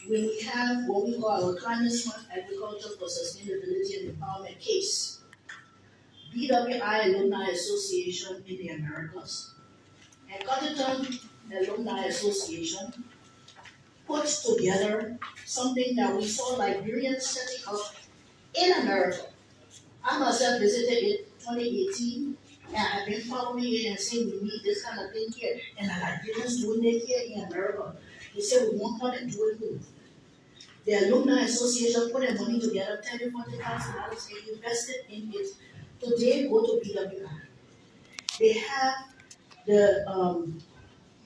we have what we call our Climate Smart Agriculture for Sustainability and Empowerment case. BWI Alumni Association in the Americas and Cotterton Alumni Association put together something that we saw Liberians setting up in America. I myself visited it 2018 and I've been following it and saying we need this kind of thing here. And the Liberians doing it here in America. They said we won't come and do it here. The Alumni Association put their money together, $30,000 to $40,000 and invested in it. Today, go to BWI. They have the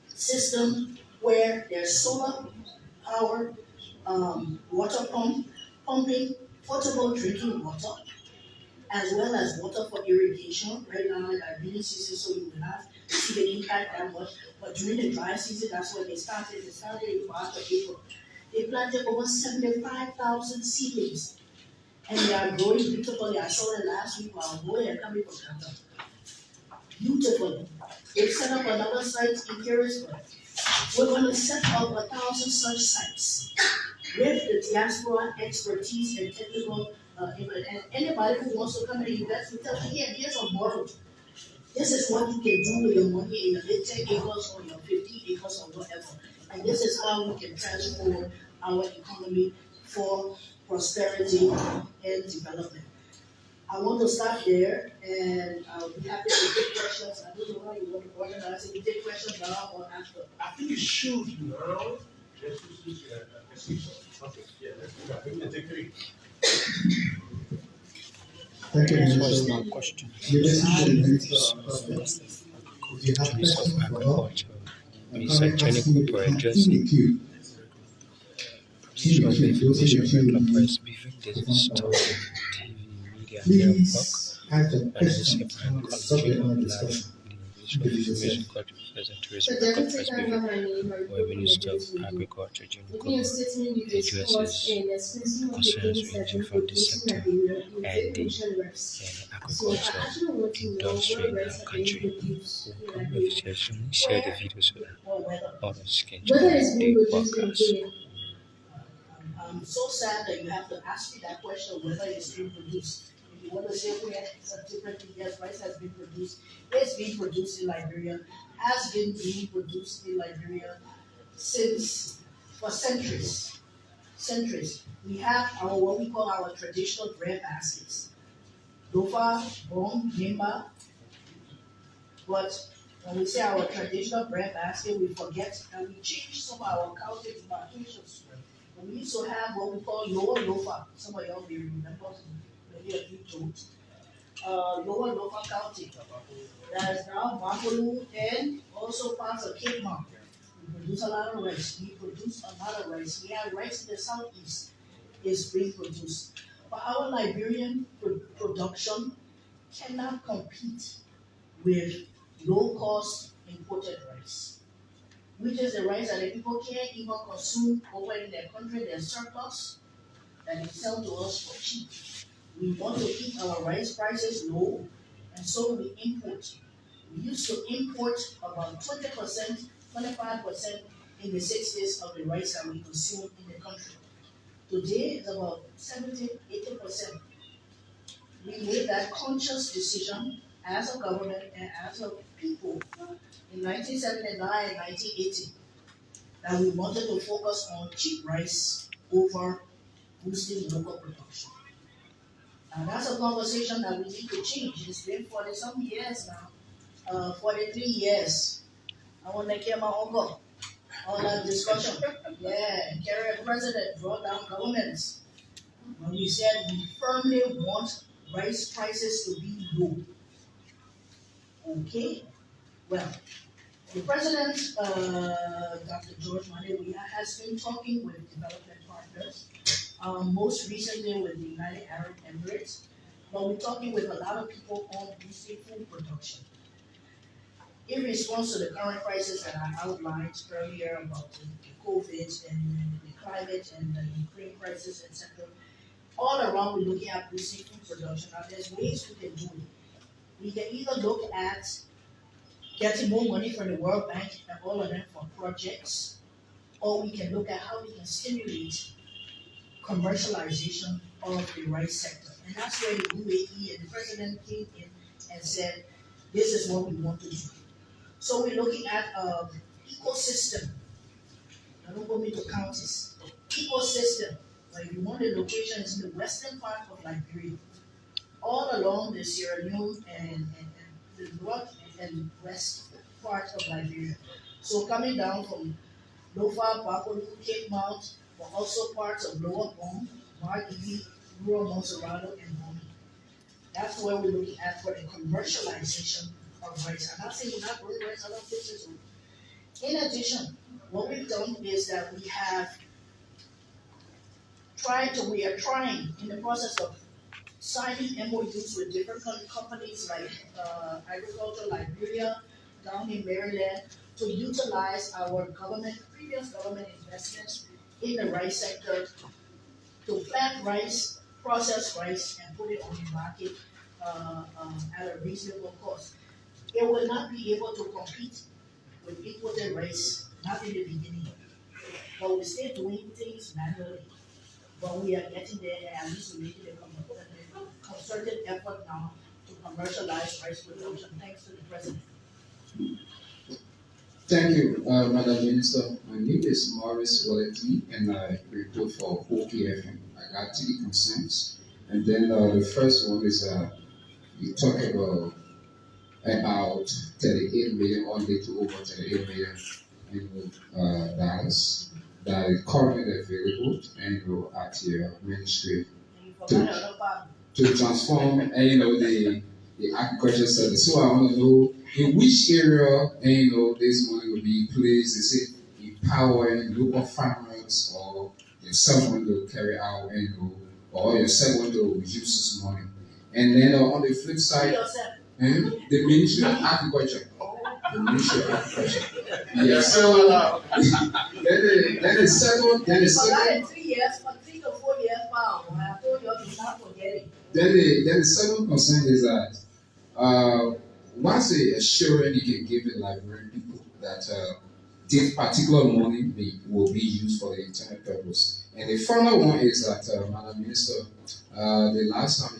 system where there's solar power, water pumping, potable drinking water, as well as water for irrigation. Right now, like our rainy season, so you will not see the impact that much. But during the dry season, that's when they started. They started in March or April. They planted over 75,000 seedlings, and they are growing beautifully. I saw it last week while going and coming from Canada. Beautifully. They've set up another site in Harrisburg. We're going to set up 1,000 such sites with the diaspora expertise and technical and anybody who wants to come and invest, we tell them, yeah, here's a model. This is what you can do with your money in your 10 acres or your 50 acres or whatever. And this is how we can transform our economy for prosperity and development. I want to stop there, and I'll be happy to take questions. I don't know how you want to organize it. We take questions now or after. I think you should now. Okay, yeah, let's do that. We can take three. Thank you, This Minister. was my question. If you have questions for her, Minister Technical in Projects. the queue. Provision of information regular price briefing. This is Talk TV Media Network. Please ask the And question it's and the subject matter discussion. information got present to respect the price briefing where Minister of Agriculture Jim addresses concerns ranging from the sector and the agriculture industry in our country. We'll come with session, share the video so that others can join the podcast. I'm so sad that you have to ask me that question whether it's being produced. If you want to say we have a different thing, yes, rice has been produced. It's being produced in Liberia, has been being produced in Liberia for centuries. Centuries. We have our what we call our traditional bread baskets. Dofa, bone, nimba. But when we say our traditional bread basket, we forget and we change some of our culture demarcations. We used to have what we call lower lofa. Some of y'all may remember, maybe a few don't. Lower lofa county. That is now Buffalo and also parts of Cape Mount. We produce a lot of rice. We produce a lot of rice. We have rice in the southeast is being produced. But our Liberian production cannot compete with low-cost imported rice, which is the rice that the people can't even consume over in their country, their surplus, that they sell to us for cheap. We want to keep our rice prices low, and so we import. We used to import about 20%, 25% in the 60s of the rice that we consume in the country. Today, it's about 70, 80%. We made that conscious decision as a government and as a people in 1979 and 1980 that we wanted to focus on cheap rice over boosting local production. And that's a conversation that we need to change. It's been 40 some years now, 43 years. I want to hear my uncle. All that discussion. Yeah, carry a president, brought down governments. When we said we firmly want rice prices to be low. Okay, well, the president, Dr. George Monrovia, has been talking with development partners, most recently with the United Arab Emirates, but we're talking with a lot of people on boosting food production. In response to the current crisis that I outlined earlier about the COVID and the climate and the Ukraine crisis, etc., all around we're looking at boosting food production. Now, there's ways we can do it. We can either look at getting more money from the World Bank and all of them for projects, or we can look at how we can stimulate commercialization of the rice sector. And that's where the UAE and the president came in and said, this is what we want to do. So we're looking at ecosystem. I don't go into counties. Ecosystem. Like you want the location is in the western part of Liberia, all along the Sierra Leone and the north and west part of Liberia. So coming down from Lofa, Bakwelu, Cape Mount, but also parts of Lower Bong, Margini, Rural Monserrado, and Boni. That's where we're looking at for the commercialization of rice. I'm not saying we're not growing rice, I don't think so. In addition, what we've done is that we are trying in the process of signing MOUs with different companies like Agriculture Liberia down in Maryland to utilize our previous government investments in the rice sector to plant rice, process rice, and put it on the market at a reasonable cost. It will not be able to compete with imported rice, not in the beginning, but we're still doing things manually. But we are getting there, and at least we're making a concerted effort now to commercialize rice production, thanks to the president. Thank you, Madam Minister. My name is Maurice Walletley, and I report for OKFM. I got 3 concerns. And then the first one is you talk about 38 million, only to over 38 million dollars that is currently available and at your ministry to transform the agriculture sector. So I want to know in which area this money will be placed. Is it empowering local farmers, or yourself want to carry out or yourself want to use this money? And then on the flip side, the Ministry of Agriculture. The Ministry of Agriculture. Yeah, so then the second, For 3 years, for 3 to 4 years, wow, I told you to not forget it. Then the second concern is that what's the assurance you can give the Liberian people that this particular money will be used for the intended purpose? And the final one is that, Madam Minister, the last time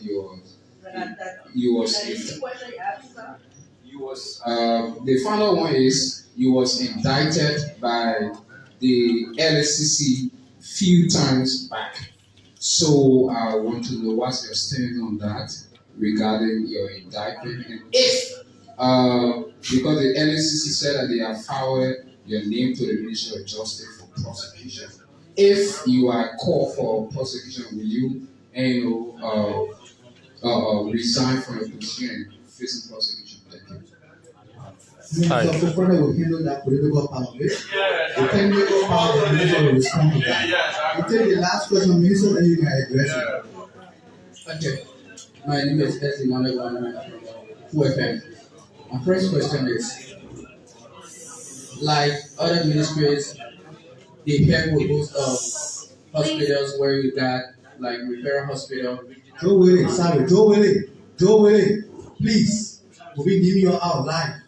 the final one is you was indicted by the LSCC few times back. So I want to know what's your stand on that regarding your indictment, and if because the LSCC said that they have forwarded your name to the Ministry of Justice for prosecution. If you are called for prosecution, will you resign from your position and facing prosecution? Thank you. Minister Fofana will handle that political part of it. The technical part, the minister will respond to that. You take the last question, minister, then you can address it. Okay. My name is Esli Monrovia-Liberia from FM. My first question is, like other ministries, they help with those hospitals where you got like referral hospital. Joe Willie, please, we'll be giving you out live.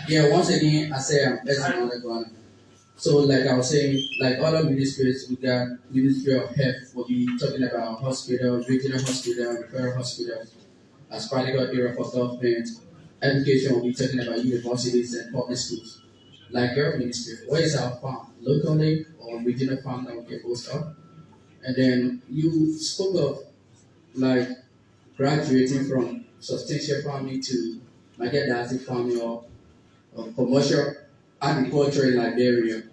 Yeah, once again, I say I'm Esli Monrovia. So like I was saying, like other ministries, we got Ministry of Health, we'll be talking about hospital, regional hospital, referral hospitals, as particular area for government. Education, we'll be talking about universities and public schools. Like your ministry, where is our farm? Locally or regional farm that we can boast of? And then you spoke of like graduating from substantial farming to Magadazi farming or commercial agriculture in Liberia.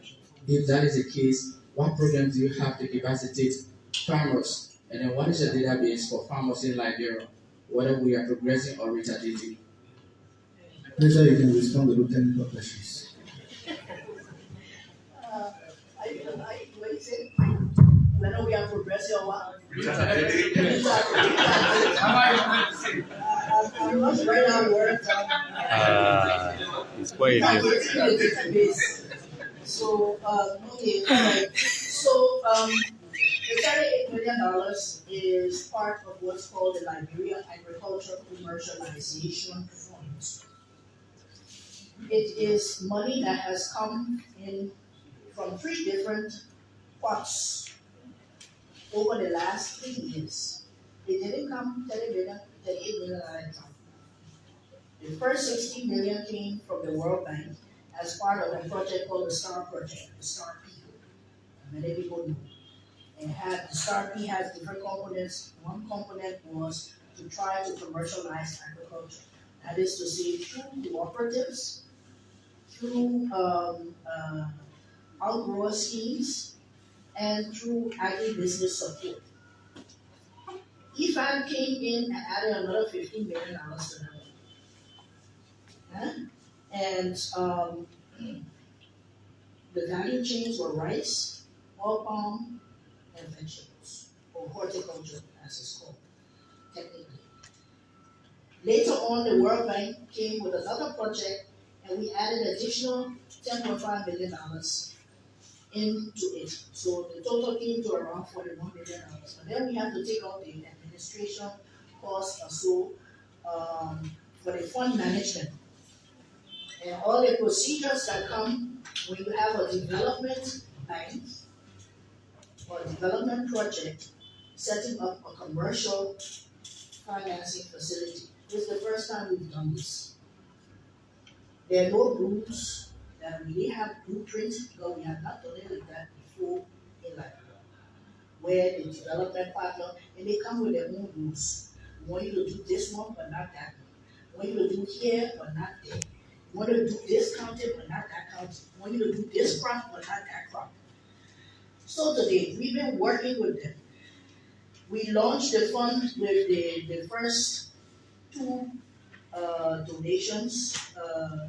If that is the case, what programs do you have to capacitate farmers? And then what is the database for farmers in Liberia, whether we are progressing or retarding? Minister, you can respond to the technical questions. Whether we are progressing or what? I'm not right now words. It's quite So, okay, all right. So, the $38 million is part of what's called the Liberia Agriculture Commercialization Fund. It is money that has come in from 3 different pots over the last 3 years. It didn't come 30 million, 38 million at a time. The first 60 million came from the World Bank as part of a project called the STAR Project, the STAR P. Many people know. And the STAR P has different components. One component was to try to commercialize agriculture. That is to say, through cooperatives, through outgrower schemes, and through agribusiness support. IFAD came in and added another $15 million to that. And the value chains were rice, oil palm, and vegetables, or horticulture as it's called, technically. Later on, the World Bank came with another project, and we added additional $10.5 million into it. So the total came to around $41 million. But then we have to take out the administration costs or so for the fund management. And all the procedures that come when you have a development bank or a development project setting up a commercial financing facility. This is the first time we've done this. There are no rules that we have blueprints because we have not done it like that before in Liberia, where the development partner, and they come with their own rules. We want you to do this one, but not that one. We want you to do here, but not there. We want you to do this county, but not that county. We want you to do this crop, but not that crop. So today, we've been working with them. We launched the fund with the first 2 donations,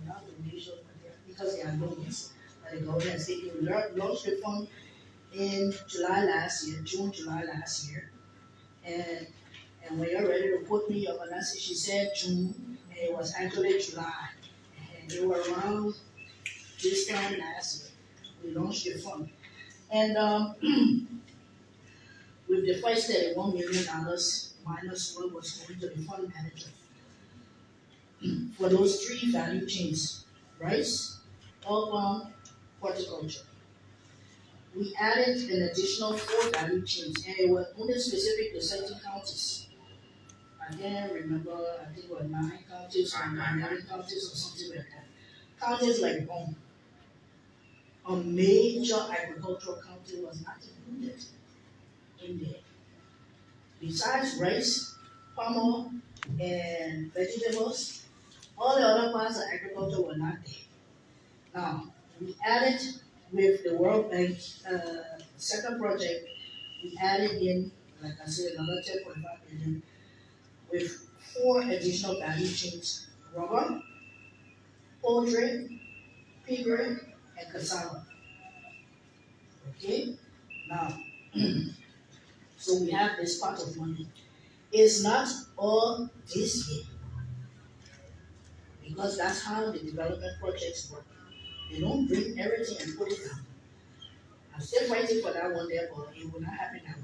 not donations, because they are loans that the government has taken. We launched the fund in July last year, June, July last year. And when you're ready to put me up, and she said June, and it was actually July. And they were around this time last year. We launched the fund. And with the first $31 million minus what was going to the fund manager for those 3 value chains, rice, oil palm, horticulture. We added an additional 4 value chains, and it was only specific to certain counties. I can't remember, I think it was 9 counties or 9 counties or something like that. Counties like Bone, a major agricultural county, was not included in there. Besides rice, palm oil, and vegetables, all the other parts of agriculture were not there. Now, we added with the World Bank second project, we added in, like I said, another 10.5 million with 4 additional value chains: rubber, poultry, piggery, and cassava. Okay? Now, so we have this pot of money. It's not all this year, because that's how the development projects work. They don't bring everything and put it down. I'm still waiting for that one there, but it will not happen that way.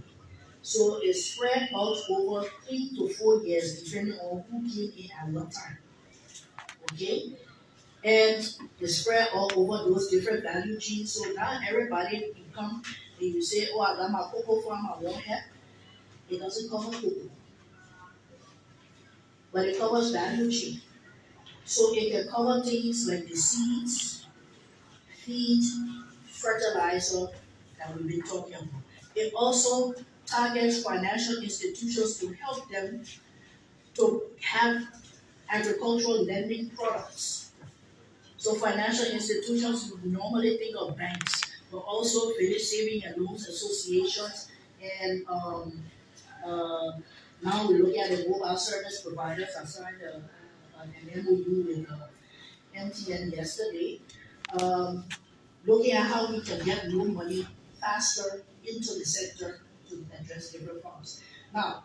So it's spread out over 3 to 4 years, depending on who came in at what time. Okay? And it's spread all over those different value chains. So now everybody can come and you say, oh, I got my cocoa farm, I won't have. It doesn't cover cocoa, but it covers value chain. So it can cover things like the seeds, feed, fertilizer that we've been talking about. It also targets financial institutions to help them to have agricultural lending products. So financial institutions would normally think of banks, but also village saving and loans associations, and now we look at the mobile service providers. I signed an MOU with MTN yesterday, looking at how we can get more money faster into the sector to address different problems. Now,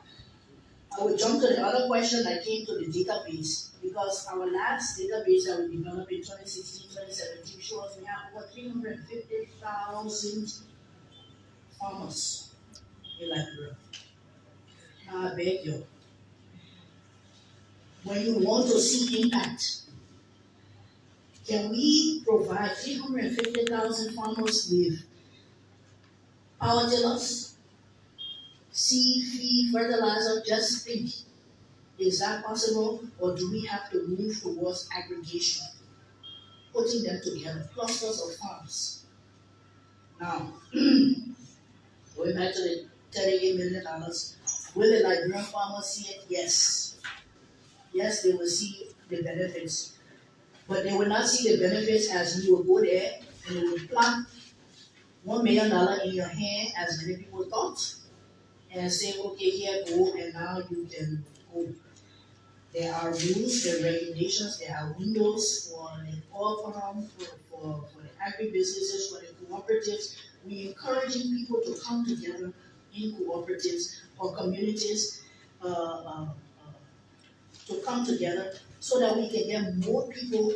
I will jump to the other question that came to the database, because our last database that we developed in 2016, 2017 shows we have over 350,000 farmers in Liberia. Now I beg you, when you want to see impact, Can we provide 350,000 farmers with power tillers, seed, feed, fertilizer? Just think. Is that possible, or do we have to move towards aggregation, putting them together, clusters of farms? Now, going back to the $38 million, will the Liberian farmers see it? Yes. Yes, they will see the benefits. But they will not see the benefits as you will go there and they will plant $1 million in your hand, as many people thought, and say, okay, here, go, and now you can go. There are rules, there are regulations, there are windows for the oil farm, for the agribusinesses, for the cooperatives. We're encouraging people to come together in cooperatives or communities uh, uh, to come together so that we can get more people,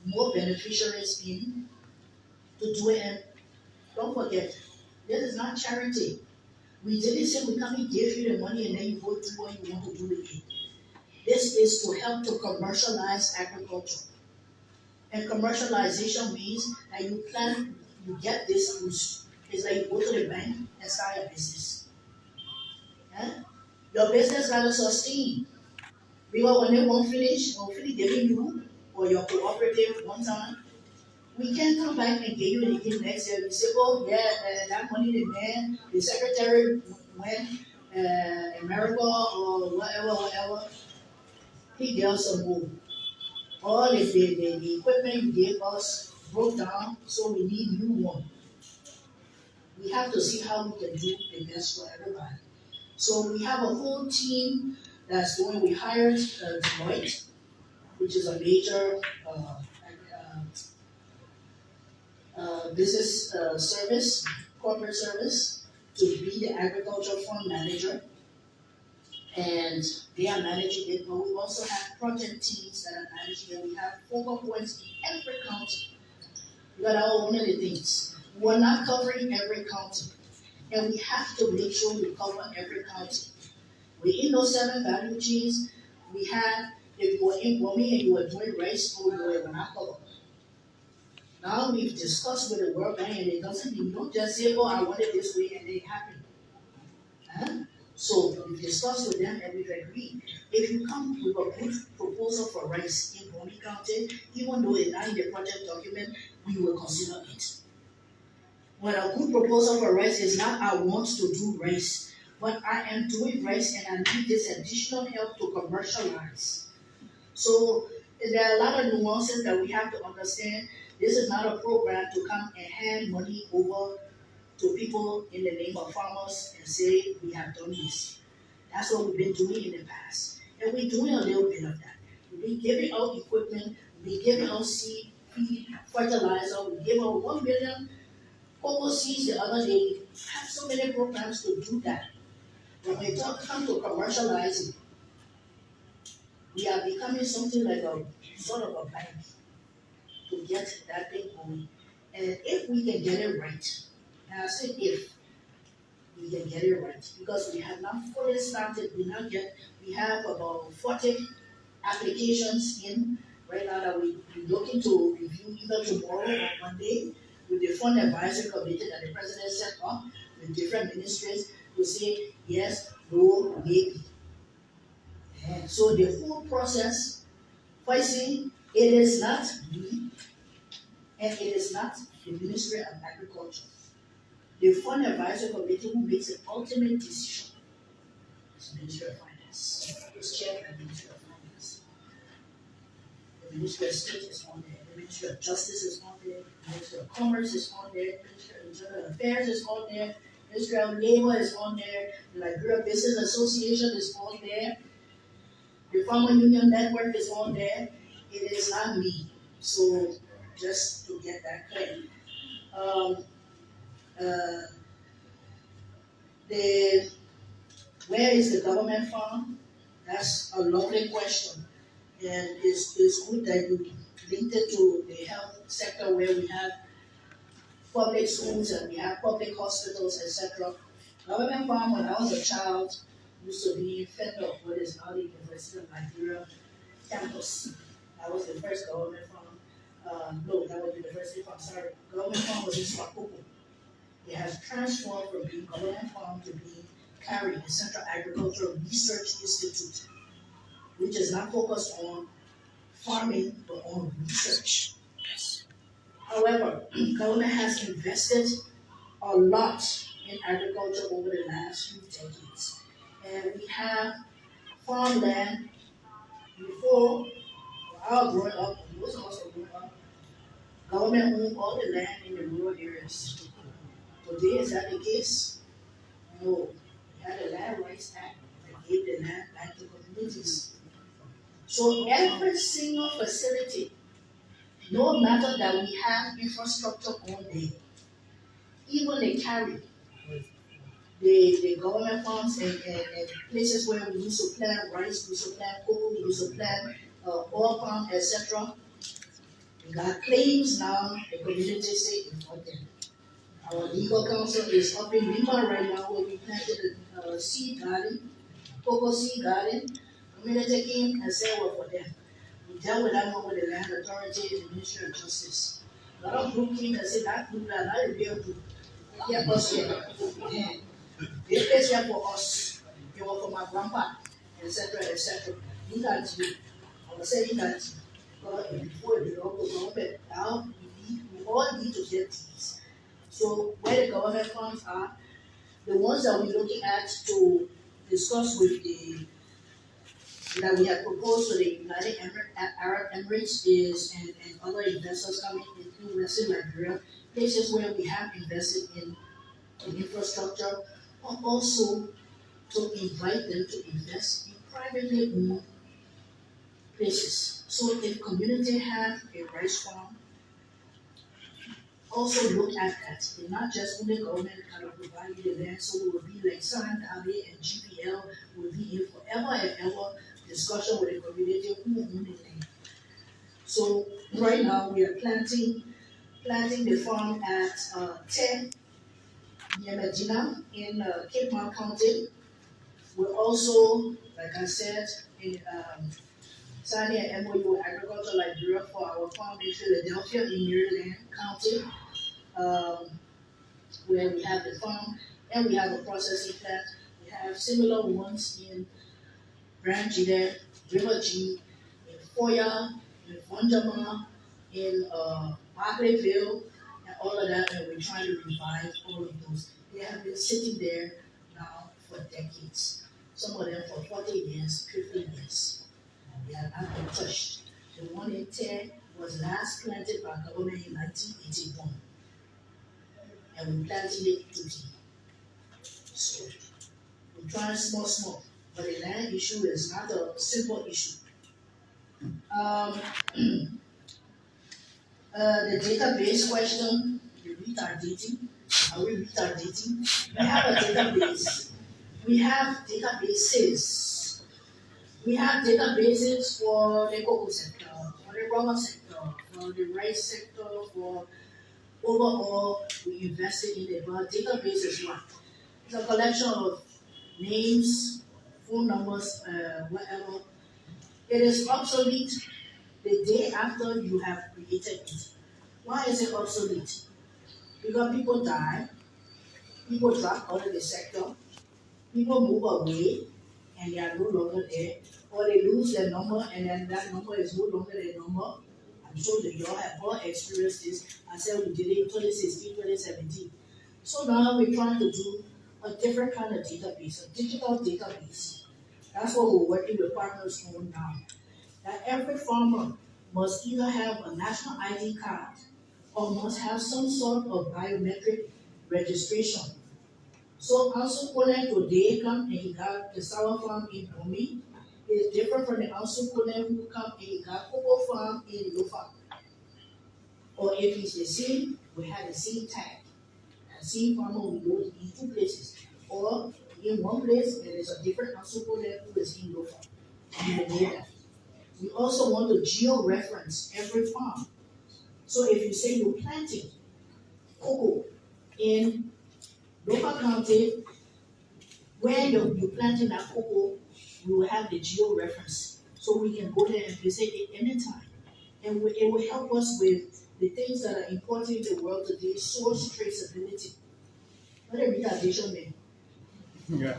more beneficiaries in to do it. And don't forget, this is not charity. We didn't say we come and give you the money and then you go do what you want to do with it. This is to help to commercialize agriculture. And commercialization means that you plan, you get this boost. It's like you go to the bank and start a business. Your business got to sustain. Because when they won't finish giving you or your cooperative one time, we can't come back and give you anything next year. We say, oh yeah, that money the man, the secretary went America or whatever, he gave us some more. All the equipment you gave us broke down, so we need new one. We have to see how we can do the best for everybody. So we have a whole team that's doing. We hired Deloitte, which is a major business service, corporate service, to be the agriculture fund manager. And they are managing it, but we also have project teams that are managing it. We have focal points in every county. But one of the things, we're not covering every county. And we have to make sure we cover every county. We're in those 7 value chains. We have, if you were in Bomi and you were doing rice, we were not covered. Now we've discussed with the World Bank, and it doesn't mean you don't just say, oh, I want it this way, and it happened. So we've discussed with them and we've agreed. If you come with a good proposal for rice in Bomi County, even though it's not in the project document, we will consider it. When a good proposal for rice is not I want to do rice, but I am doing rice and I need this additional help to commercialize. So there are a lot of nuances that we have to understand. This is not a program to come and hand money over to people in the name of farmers and say, we have done this. That's what we've been doing in the past. And we're doing a little bit of that. We've been giving out equipment, we've been giving out seed, feed, fertilizer, we gave out 1 million cocoa seeds the other day. We have so many programs to do that. When we come to commercializing, we are becoming something like a sort of a bank to get that thing going. And if we can get it right, and I said if we can get it right, because we have not fully started, we have about 40 applications in right now that we're looking to review either tomorrow or Monday with the fund advisory committee that the president set up with different ministries to say yes, no, maybe. And so the whole process, facing, it is not me and it is not the Ministry of Agriculture. The Fund Advisory Committee who makes the ultimate decision is the Ministry of Finance. It's chaired by the Ministry of Finance. The Ministry of State is on there. The Ministry of Justice is on there. The Ministry of Commerce is on there. The Ministry of Internal Affairs is on there. The Ministry of Labor is on there. The Liberia Business Association is on there. The Farmer Union Network is on there. It is not me. So just to get that clear. Where is the government fund? That's a lovely question. And it's good that you linked it to the health sector where we have public schools and we have public hospitals, etc. Government fund, when I was a child, used to be fed up with is now the University of Liberia campus. That was the first government fund. No, that was university farm, sorry. Government farm was in Swakoko. It has transformed from being government farm to being carried the Central Agricultural Research Institute, which is not focused on farming but on research. However, government has invested a lot in agriculture over the last few decades. And we have farmland before, I was growing up, most of us were growing up, government owned all the land in the rural areas. Today, is that the case? No. We had a Land Rights Act that gave the land back to communities. So every single facility, no matter that we have infrastructure on there, even they carry the government farms and places where we used to plant rice, we used to plant cocoa, we used to plant oil palm, etc. We got claims now, the community say it's not them. Our legal counsel is up in Lima right now where we planted a seed garden, cocoa seed garden. Community came and said, well, for them. We dealt with that one with the Land Authority and the Ministry of Justice. A lot of group came and said, that group, that not a real group. Yeah, us here. Yeah. They place here for us. They were for my grandpa, etc., etc. You got you. I would say you got you. But before the local government, now we all need to get these. So where the government funds are, the ones that we're looking at to discuss with the that we have proposed to the United Arab Emirates is and other investors coming into Western Liberia, places where we have invested in infrastructure, but also to invite them to invest in privately owned places. So if community have a rice farm, also look at that. And not just when the government kind of provide you the land, so it will be like San Davi and GPL will be in forever and ever discussion with the community who own the land. So right now we are planting the farm at 10 near Medina in Cape Mount County. We're also, like I said, in signing an MOU with Agriculture Liberia for our farm in Philadelphia in Maryland County, where we have the farm and we have a processing plant. We have similar ones in Grand Gide, River G, in Foya, in Fonjama, in Barclayville, and all of that, and we're trying to revive all of those. They have been sitting there now for decades. Some of them for 40 years, 50 years. And they have not been touched. The one in 10 was last planted by government in 1981. And we planted it today. So we're trying small. But the land issue is not a simple issue. The database question, the retardating. Are we retardating? We have a database. We have databases. We have databases for the cocoa sector, for the rubber sector, for the rice sector, for overall we invested in it. But database is what? It's a collection of names, phone numbers, whatever. It is obsolete the day after you have created it. Why is it obsolete? Because people die, people drop out of the sector, people move away, and they are no longer there, or they lose their number, and then that number is no longer their number. I'm sure that you all have all experienced this. I said we did it in 2016, 2017. So now we're trying to do a different kind of database, a digital database. That's what we're working with partners on now. That every farmer must either have a national ID card or must have some sort of biometric registration. So Ansu Kolen today come and he got the sour farm in Omi. It's different from the Ansu Kolen who come and he got cocoa farm in Lofa. Or if it's the same, we have the same tag. And same farmer will go in two places. Or in one place, there is a different Ansu Kolen who is in Lofa. You will know that. We also want to geo-reference every farm. So if you say you're planting cocoa in Lofa County, when you're planting that cocoa, we will have the geo-reference. So we can go there and visit it anytime. and it will help us with the things that are important in the world today, source traceability. What a retardation man. Yeah.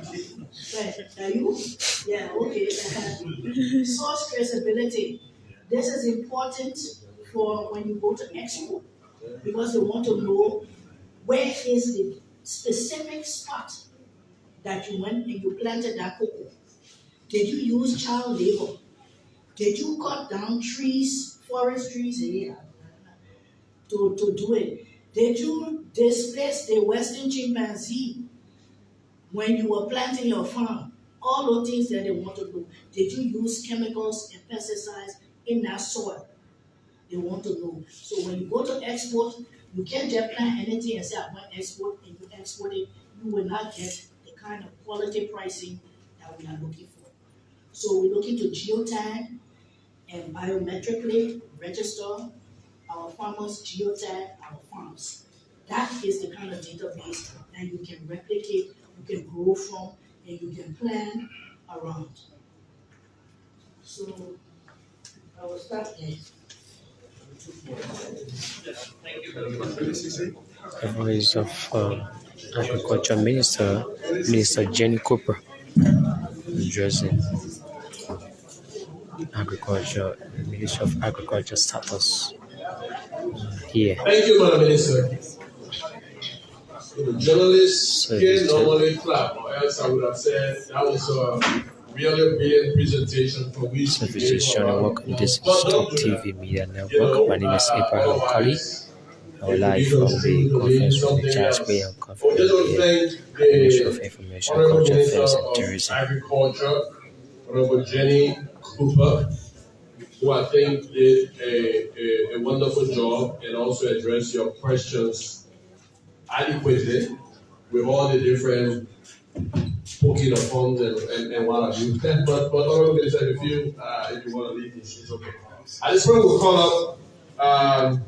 Right. Are you? Yeah, okay. Source traceability. This is important for when you go to export because they want to know where is the specific spot that you went and you planted that cocoa. Did you use child labor? Did you cut down trees, forest trees here to do it? Did you displace the western chimpanzee when you were planting your farm? All those things that they want to know. Did you use chemicals and pesticides in that soil? They want to know. So when you go to export, you can't just plant anything and say, I want to export, and you export it. You will not get the kind of quality pricing that we are looking for. So we're looking to geotag and biometrically register our farmers, geotag our farms. That is the kind of database that you can replicate, you can grow from, and you can plan around. So I will start there. The voice of Agriculture Minister, Minister Jenny Cooper, addressing Agriculture, Minister of Agriculture status here. Thank you, Madam Minister. The journalists here normally clap, or else I would have said that was a really brilliant presentation for which So this is Johnny Walker, this is Top TV Media Network. My name is Abraham Colley. I'm live from the conference room, the Charles Graham Conference here, Ministry of Information, Culture Affairs and Tourism. Agriculture, Honorable Jenny Cooper, who I think did a wonderful job and also addressed your questions adequately with all the different poking of funds and what have you. But Honorable Minister, if you want to leave this, it's okay. At this point, we'll call up